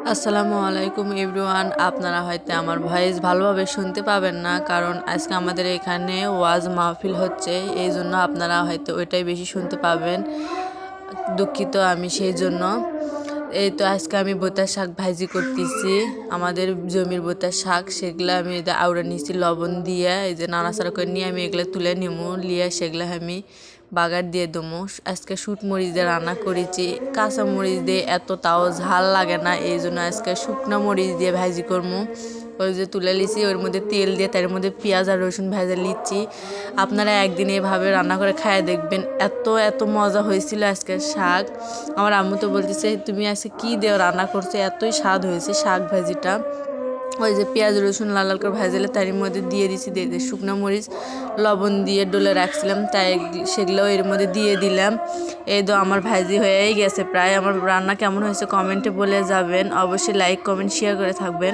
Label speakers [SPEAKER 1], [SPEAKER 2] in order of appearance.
[SPEAKER 1] আসসালামু আলাইকুম এভরিওয়ান। আপনারা হয়তো আমার ভয়েস ভালোভাবে শুনতে পাবেন না, কারণ আজকে আমাদের এখানে ওয়াজ মাহফিল হচ্ছে, এই জন্য আপনারা হয়তো ওইটাই বেশি শুনতে পাবেন। দুঃখিত আমি সেই জন্য। এই তো আজকে আমি বোতার শাক ভাজি করতেছি। আমাদের জমির বোতার শাক, সেগুলো আমি আউড়া নিয়েছি লবণ দিয়ে, এই যে নাড়াচাড়া করে নিয়ে আমি এগুলো তুলে নিবো, নিয়ে সেগুলো আমি বাগার দিয়ে দমো। আজকে শুট মরিচ দিয়ে রান্না করেছি, কাঁচা মরিচ দিয়ে এত তাও ঝাল লাগে না, এই জন্য আজকে শুকনো মরিচ দিয়ে ভাজি করবো। ওই যে তুলে লিছি, ওর মধ্যে তেল দিয়ে তার মধ্যে পেঁয়াজ আর রসুন ভেজে লিচ্ছি। আপনারা একদিন এভাবে রান্না করে খায় দেখবেন, এত এত মজা হয়েছিল আজকের শাক। আমার আম্মু তো বলতেছে তুমি আজকে কী দিয়ে রান্না করছো, এতই স্বাদ হয়েছে শাক ভাজিটা। ওই যে পেঁয়াজ রসুন লাল লাল করে ভাজলে তার মধ্যে দিয়ে দিছি, দিয়ে শুকনো মরিচ লবণ দিয়ে ডলে রাখছিলাম, তাই সেগুলো এর মধ্যে দিয়ে দিলাম। এই তো আমার ভাজি হয়েই গেছে প্রায়। আমার রান্না কেমন হয়েছে কমেন্টে বলে যাবেন, অবশ্যই লাইক কমেন্ট শেয়ার করে থাকবেন।